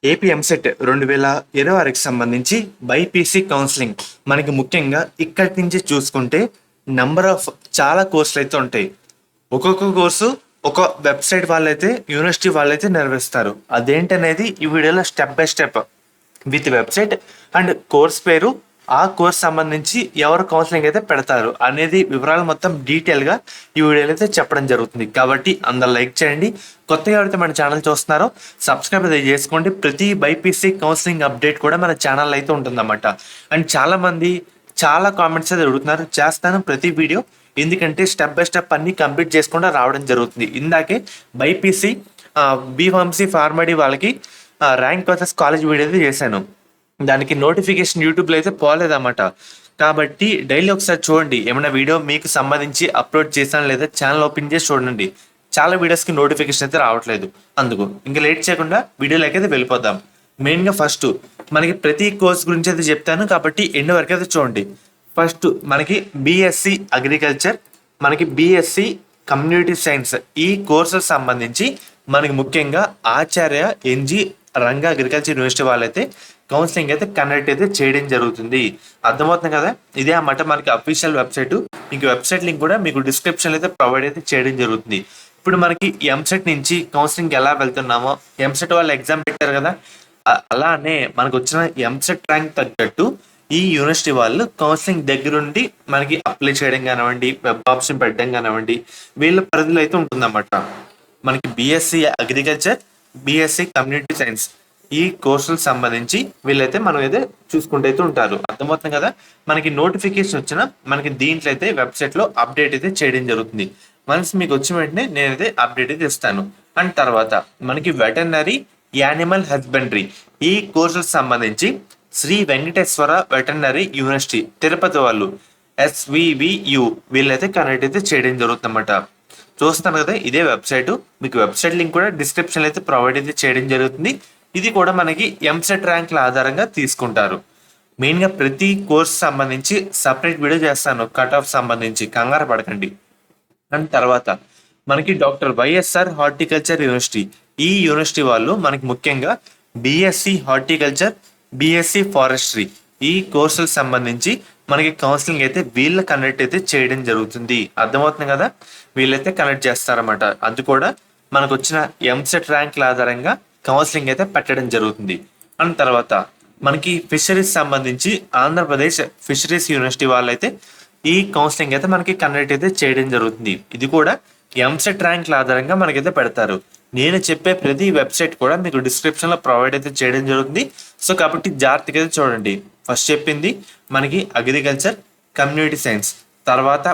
AP EAMCET 2026కి సంబంధించి BiPC counselling మనకి ముఖ్యంగా ఇక్కడి నుంచి చూసుకుంటే నంబర్ ఆఫ్ చాలా కోర్సులు అయితే ఉంటాయి. ఒక్కొక్క కోర్సు ఒక వెబ్సైట్ వాళ్ళైతే యూనివర్సిటీ వాళ్ళైతే నిర్వహిస్తారు. అదేంటనేది ఈ వీడియోలో step by step with website and course పేరు, ఆ కోర్స్ సంబంధించి ఎవరు కౌన్సిలింగ్ అయితే పెడతారు అనేది వివరాలు మొత్తం డీటెయిల్గా ఈ వీడియోలో అయితే చెప్పడం జరుగుతుంది. కాబట్టి అందరు లైక్ చేయండి. కొత్తగా ఎవరైతే మన ఛానల్ చూస్తున్నారో సబ్స్క్రైబ్ అయితే చేసుకోండి. ప్రతి బైపీసీ కౌన్సిలింగ్ అప్డేట్ కూడా మన ఛానల్ అయితే ఉంటుందన్నమాట. అండ్ చాలామంది చాలా కామెంట్స్ అయితే అడుగుతున్నారు, చేస్తాను ప్రతి వీడియో, ఎందుకంటే స్టెప్ బై స్టెప్ అన్ని కంప్లీట్ చేసుకుంటూ రావడం జరుగుతుంది. ఇందాకే బైపీసీ బీఫార్మసీ ఫార్మడీ వాళ్ళకి ర్యాంక్ వర్సెస్ కాలేజ్ వీడియో అయితే చేశాను. దానికి నోటిఫికేషన్ యూట్యూబ్లో అయితే పోలేదన్నమాట. కాబట్టి డైలీ ఒకసారి చూడండి, ఏమైనా వీడియో మీకు సంబంధించి అప్లోడ్ చేశాను లేదా ఛానల్ ఓపెన్ చేసి చూడండి. చాలా వీడియోస్కి నోటిఫికేషన్ అయితే రావట్లేదు. అందుకు ఇంకా లేట్ చేయకుండా వీడియోలోకి అయితే వెళ్ళిపోదాం. మెయిన్గా ఫస్ట్ మనకి ప్రతి కోర్స్ గురించి అయితే చెప్తాను, కాబట్టి ఎండ్ వరకు అయితే చూడండి. ఫస్ట్ మనకి బీఎస్సీ అగ్రికల్చర్, మనకి బీఎస్సీ కమ్యూనిటీ సైన్స్, ఈ కోర్సులకు సంబంధించి మనకి ముఖ్యంగా ఆచార్య ఎన్జి రంగా అగ్రికల్చర్ యూనివర్సిటీ వాళ్ళైతే కౌన్సిలింగ్ అయితే కండక్ట్ అయితే చేయడం జరుగుతుంది. అర్థమవుతుంది కదా, ఇదే అన్నమాట మనకి అఫీషియల్ వెబ్సైట్. మీకు వెబ్సైట్ లింక్ కూడా మీకు డిస్క్రిప్షన్ అయితే ప్రొవైడ్ అయితే చేయడం జరుగుతుంది. ఇప్పుడు మనకి ఎంసెట్ నుంచి కౌన్సిలింగ్ ఎలా వెళ్తున్నామో, ఎంసెట్ వాళ్ళు ఎగ్జామ్ పెట్టారు కదా, అలానే మనకు వచ్చిన ఎంసెట్ ర్యాంక్ తగ్గట్టు ఈ యూనివర్సిటీ వాళ్ళు కౌన్సిలింగ్ దగ్గరుండి మనకి అప్లై చేయడం కానివ్వండి, వెబ్ ఆప్షన్ పెట్టడం కానివ్వండి, వీళ్ళ పరిధిలో అయితే ఉంటుందన్నమాట. మనకి BSc agriculture, BSc community science, ఈ కోర్సులకు సంబంధించి వీళ్ళైతే మనం అయితే చూసుకుంటూ అయితే ఉంటారు. అర్థమవుతుంది కదా, మనకి నోటిఫికేషన్ వచ్చిన మనకి దీంట్లో అయితే వెబ్సైట్లో అప్డేట్ అయితే చేయడం జరుగుతుంది. వన్స్ మీకు వచ్చిన వెంటనే నేనైతే అప్డేట్ అయితే ఇస్తాను. అండ్ తర్వాత మనకి వెటర్నరీ యానిమల్ హస్బెండరీ, ఈ కోర్సులకు సంబంధించి శ్రీ వెంకటేశ్వర వెటర్నరీ యూనివర్సిటీ తిరుపతి వాళ్ళు SVVU వీళ్ళైతే కనెక్ట్ అయితే చేయడం జరుగుతుందన్నమాట. చూస్తాను కదా, ఇదే వెబ్సైట్. మీకు వెబ్సైట్ లింక్ కూడా డిస్క్రిప్షన్ అయితే ప్రొవైడ్ అయితే చేయడం జరుగుతుంది. ఇది కూడా మనకి ఎంసెట్ ర్యాంక్ల ఆధారంగా తీసుకుంటారు. మెయిన్గా ప్రతి కోర్స్ సంబంధించి సపరేట్ వీడియో చేస్తాను, కట్ ఆఫ్ సంబంధించి, కంగారు పడకండి. అండ్ తర్వాత మనకి డాక్టర్ వైఎస్ఆర్ హార్టికల్చర్ యూనివర్సిటీ, ఈ యూనివర్సిటీ వాళ్ళు మనకి ముఖ్యంగా బీఎస్సీ హార్టికల్చర్, బీఎస్సీ ఫారెస్ట్రీ, ఈ కోర్సులకు సంబంధించి మనకి కౌన్సిలింగ్ అయితే వీళ్ళ కనెక్ట్ అయితే చేయడం జరుగుతుంది. అర్థమవుతుంది కదా, వీళ్ళైతే కనెక్ట్ చేస్తారన్నమాట. అది కూడా మనకు వచ్చిన ఎంసెట్ ర్యాంక్ల ఆధారంగా కౌన్సిలింగ్ అయితే పెట్టడం జరుగుతుంది. అండ్ తర్వాత మనకి ఫిషరీస్ సంబంధించి ఆంధ్రప్రదేశ్ ఫిషరీస్ యూనివర్సిటీ వాళ్ళైతే ఈ కౌన్సిలింగ్ అయితే మనకి కండక్ట్ అయితే చేయడం జరుగుతుంది. ఇది కూడా ఎంసెట్ ర్యాంక్ల ఆధారంగా మనకైతే పెడతారు. నేను చెప్పే ప్రతి వెబ్సైట్ కూడా మీకు డిస్క్రిప్షన్లో ప్రొవైడ్ అయితే చేయడం జరుగుతుంది. సో కాబట్టి జాగ్రత్తగా అయితే చూడండి. ఫస్ట్ చెప్పింది మనకి అగ్రికల్చర్ కమ్యూనిటీ సైన్స్, తర్వాత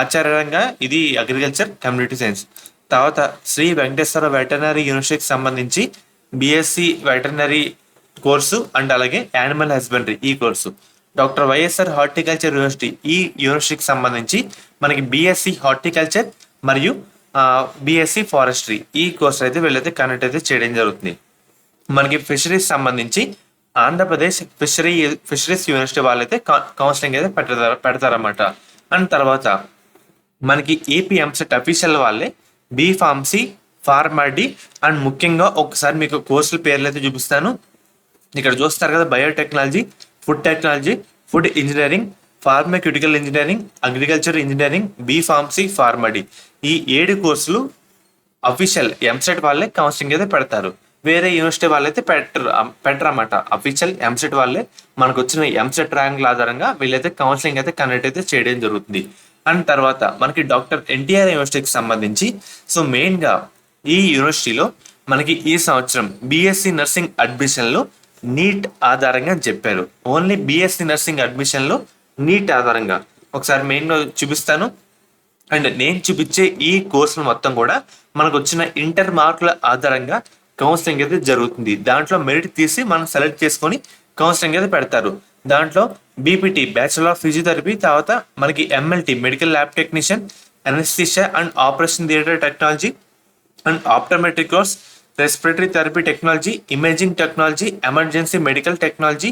ఆచార్యంగా ఇది అగ్రికల్చర్ కమ్యూనిటీ సైన్స్, తర్వాత శ్రీ వెంకటేశ్వర వెటర్నరీ యూనివర్సిటీకి సంబంధించి బీఎస్సీ వెటర్నరీ కోర్సు అండ్ అలాగే యానిమల్ హస్బెండరీ ఈ course, doctor YSR horticulture university, ఈ యూనివర్సిటీకి సంబంధించి మనకి బీఎస్సీ హార్టికల్చర్ మరియు బీఎస్సీ ఫారెస్ట్రీ, ఈ కోర్స్ అయితే వీళ్ళైతే కనెక్ట్ అయితే చేయడం జరుగుతుంది. మనకి ఫిషరీస్ సంబంధించి ఆంధ్రప్రదేశ్ ఫిషరీస్ యూనివర్సిటీ వాళ్ళైతే కౌన్సిలింగ్ అయితే పెడతారన్నమాట. అండ్ తర్వాత మనకి ఏపీ ఎంసెట్ అఫీషియల్ వాళ్ళే బీఫార్మసీ ఫార్మడీ అండ్ ముఖ్యంగా ఒకసారి మీకు కోర్సుల పేర్లు అయితే చూపిస్తాను. ఇక్కడ చూస్తారు కదా, biotechnology, food technology, food engineering, pharmaceutical engineering, agriculture engineering, B Pharmacy PharmD, ఈ 7 కోర్సులు అఫీషియల్ ఎంసెట్ వాళ్ళే కౌన్సిలింగ్ అయితే పెడతారు. వేరే యూనివర్సిటీ వాళ్ళైతే పెట్టరన్నమాట. అఫీషియల్ ఎంసెట్ వాళ్ళే మనకు వచ్చిన ఎంసెట్ ర్యాంక్ల ఆధారంగా వీళ్ళైతే కౌన్సిలింగ్ అయితే కండక్ట్ అయితే చేయడం జరుగుతుంది. అండ్ తర్వాత మనకి డాక్టర్ ఎన్టీఆర్ యూనివర్సిటీకి సంబంధించి, సో మెయిన్గా ఈ యూనివర్సిటీలో మనకి ఈ సంవత్సరం బీఎస్సీ నర్సింగ్ అడ్మిషన్లో నీట్ ఆధారంగా చెప్పారు. ఓన్లీ బీఎస్సీ నర్సింగ్ అడ్మిషన్లో నీట్ ఆధారంగా ఒకసారి మెయిన్గా చూపిస్తాను. అండ్ నేను చూపించే ఈ కోర్సులు మొత్తం కూడా మనకు వచ్చిన ఇంటర్ మార్కుల ఆధారంగా కౌన్సిలింగ్ అయితే జరుగుతుంది. దాంట్లో మెరిట్ తీసి మనం సెలెక్ట్ చేసుకొని కౌన్సిలింగ్ అయితే పెడతారు. దాంట్లో బీపీటీ బ్యాచులర్ ఆఫ్ ఫిజియోథెరపీ, తర్వాత మనకి MLT medical lab technician, anaesthesia and operation theatre technology and optometric course, respiratory therapy technology, imaging technology, emergency medical technology,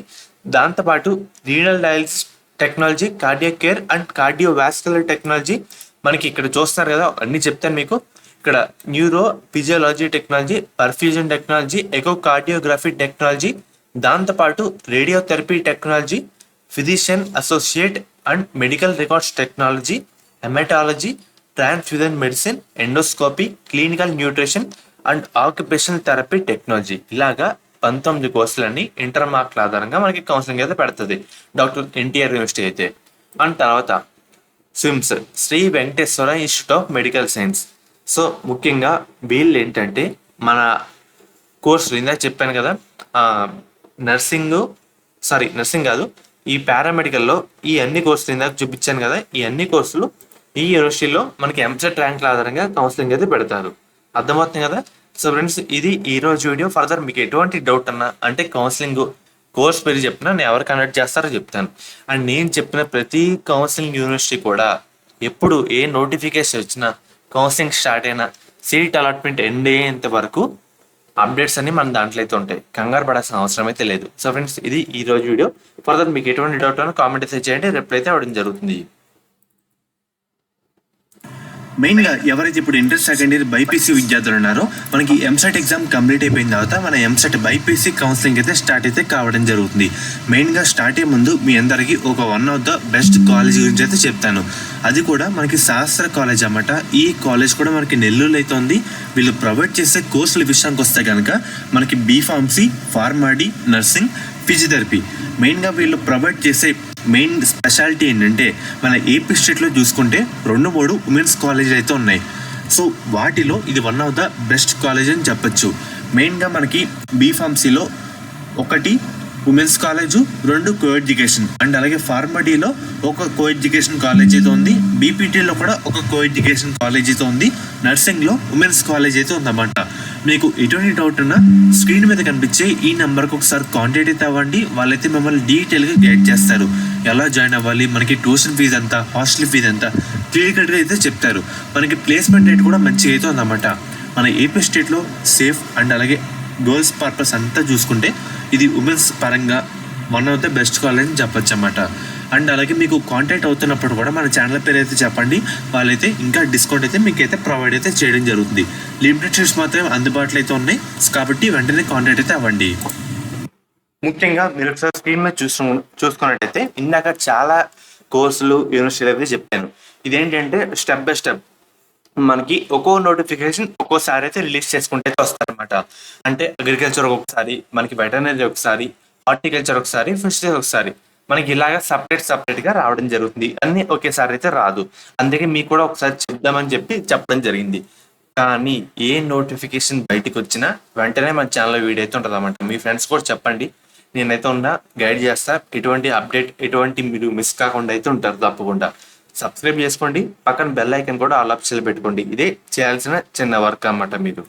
దాంతోపాటు renal dialysis technology, cardiac care and cardiovascular technology. మనకి ఇక్కడ చూస్తున్నారు కదా, అన్ని చెప్తాను మీకు. ఇక్కడ neurophysiology technology, perfusion technology, echocardiography technology, దాంతోపాటు radiotherapy technology, physician associate and medical records technology, haematology, transfusion medicine, endoscopy, clinical nutrition and occupational therapy technology. ఇలాగా 19 కోర్సులన్నీ ఇంటర్ మార్కుల ఆధారంగా మనకి కౌన్సిలింగ్ అయితే పెడుతుంది డాక్టర్ ఎన్టీఆర్ యూనివర్సిటీ అయితే. అండ్ తర్వాత SVIMS, Sri Venkateswara institute of medical science. So ముఖ్యంగా వీళ్ళు ఏంటంటే మన కోర్సులు ఇందాక చెప్పాను కదా, నర్సింగ్ కాదు, ఈ పారామెడికల్లో ఈ అన్ని కోర్సులు ఇందాక చూపించాను కదా, ఈ అన్ని కోర్సులు ఈ యూనివర్సిటీలో మనకి ఎంసెట్ ర్యాంకుల ఆధారంగా కౌన్సిలింగ్ అయితే పెడతారు. అర్థమవుతుంది కదా. సో ఫ్రెండ్స్, ఇది ఈ రోజు వీడియో. ఫర్దర్ మీకు ఎటువంటి డౌట్ అన్నా అంటే కౌన్సిలింగ్ కోర్స్ పేరు చెప్పినా నేను ఎవరు కండక్ట్ చేస్తారో చెప్తాను. అండ్ నేను చెప్పిన ప్రతి కౌన్సిలింగ్ యూనివర్సిటీ కూడా ఎప్పుడు ఏ నోటిఫికేషన్ వచ్చినా, కౌన్సిలింగ్ స్టార్ట్ అయినా, సీట్ అలాట్మెంట్ ఎండ్ అయ్యేంత వరకు అప్డేట్స్ అన్ని మన దాంట్లో అయితే ఉంటాయి. కంగారు పడాల్సిన అవసరం అయితే లేదు. సో ఫ్రెండ్స్, ఇది ఈ రోజు వీడియో. ఫర్దర్ మీకు ఎటువంటి డౌట్ అన్నా కామెంట్ అయితే చేయండి, రిప్లై అయితే అవ్వడం జరుగుతుంది. మెయిన్గా ఎవరైతే ఇప్పుడు ఇంటర్ సెకండ్ ఇయర్ బైపీసీ విద్యార్థులు ఉన్నారో మనకి ఎంసెట్ ఎగ్జామ్ కంప్లీట్ అయిపోయిన తర్వాత మన ఎంసెట్ బైపీసీ కౌన్సిలింగ్ అయితే స్టార్ట్ అయితే కావడం జరుగుతుంది. మెయిన్గా స్టార్ట్ అయ్యే ముందు మీ అందరికీ ఒక one of the best college గురించి అయితే చెప్తాను. అది కూడా మనకి శాస్త్ర కాలేజ్ అన్నమాట. ఈ కాలేజ్ కూడా మనకి నెల్లూరులో అయితే ఉంది. వీళ్ళు ప్రొవైడ్ చేసే కోర్సుల విషయానికి వస్తే కనుక మనకి బీఫార్మసీ, ఫార్మాడీ, నర్సింగ్, ఫిజియోథెరపీ. మెయిన్గా వీళ్ళు ప్రొవైడ్ చేసే మెయిన్ స్పెషాలిటీ ఏంటంటే మన ఏపీ స్టేట్లో చూసుకుంటే 2-3 ఉమెన్స్ కాలేజీలు అయితే ఉన్నాయి. సో వాటిలో ఇది one of the best college అని చెప్పచ్చు. మెయిన్గా మనకి బీఫార్మసీలో 1 women's college, 2 co education, and అలాగే ఫార్మడీలో ఒక కో ఎడ్యుకేషన్ కాలేజ్ అయితే ఉంది. బీపీటీలో కూడా ఒక కో ఎడ్యుకేషన్ కాలేజ్ అయితే ఉంది. నర్సింగ్లో ఉమెన్స్ కాలేజ్ అయితే ఉందన్నమాట. మీకు ఎటువంటి డౌట్ ఉన్నా స్క్రీన్ మీద కనిపించే ఈ నెంబర్కి ఒకసారి కాంటాక్ట్ అయితే అవ్వండి. వాళ్ళైతే మిమ్మల్ని డీటెయిల్గా గైడ్ చేస్తారు. ఎలా జాయిన్ అవ్వాలి, మనకి ట్యూషన్ ఫీజు ఎంత, హాస్టల్ ఫీజు ఎంత క్లియర్ కట్గా అయితే చెప్తారు. మనకి ప్లేస్మెంట్ రేట్ కూడా మంచిగా అయితే ఉందన్నమాట. మన ఏపీ స్టేట్లో సేఫ్ అండ్ అలాగే గర్ల్స్ పర్పస్ అంతా చూసుకుంటే ఇది ఉమెన్స్ పరంగా one of the best college అని చెప్పచ్చు అన్నమాట. అండ్ అలాగే మీకు కాంటాక్ట్ అవుతున్నప్పుడు కూడా మన ఛానల్ పేరు అయితే చెప్పండి. వాళ్ళైతే ఇంకా డిస్కౌంట్ అయితే మీకు అయితే ప్రొవైడ్ అయితే చేయడం జరుగుతుంది. లిమిటెడ్ సీట్స్ మాత్రమే అందుబాటులో అయితే ఉన్నాయి కాబట్టి వెంటనే కాంటాక్ట్ అయితే అవ్వండి. ముఖ్యంగా మీరు ఒకసారి స్క్రీన్ మీద చూసుకున్నట్టయితే ఇందాక చాలా కోర్సులు యూనివర్సిటీలు అయితే చెప్పాను. ఇదేంటంటే స్టెప్ బై స్టెప్ మనకి ఒక్కో నోటిఫికేషన్ ఒక్కోసారి అయితే రిలీజ్ చేసుకుంటే వస్తారనమాట. అంటే అగ్రికల్చర్ ఒకసారి, మనకి వెటర్నరీ ఒకసారి, హార్టికల్చర్ ఒకసారి, ఫిషరీస్ ఒకసారి, మనకి ఇలాగా సపరేట్గా రావడం జరుగుతుంది. అన్ని ఒకేసారి అయితే రాదు. అందుకే మీకు కూడా ఒకసారి చెప్దామని చెప్పడం జరిగింది. కానీ ఏ నోటిఫికేషన్ బయటకు వచ్చినా వెంటనే మన ఛానల్లో వీడియో అయితే ఉంటుంది అన్నమాట. మీ ఫ్రెండ్స్ కూడా చెప్పండి, నేనైతే గైడ్ చేస్తా. ఎటువంటి అప్డేట్ మీరు మిస్ కాకుండా అయితే ఉంటారు. తప్పకుండా సబ్స్క్రైబ్ చేసుకోండి. పక్కన బెల్ ఐకాన్ కూడా ఆల్ ఆప్షన్ పెట్టుకోండి. ఇదే చేయాల్సిన చిన్న వర్క్ అన్నమాట మీరు.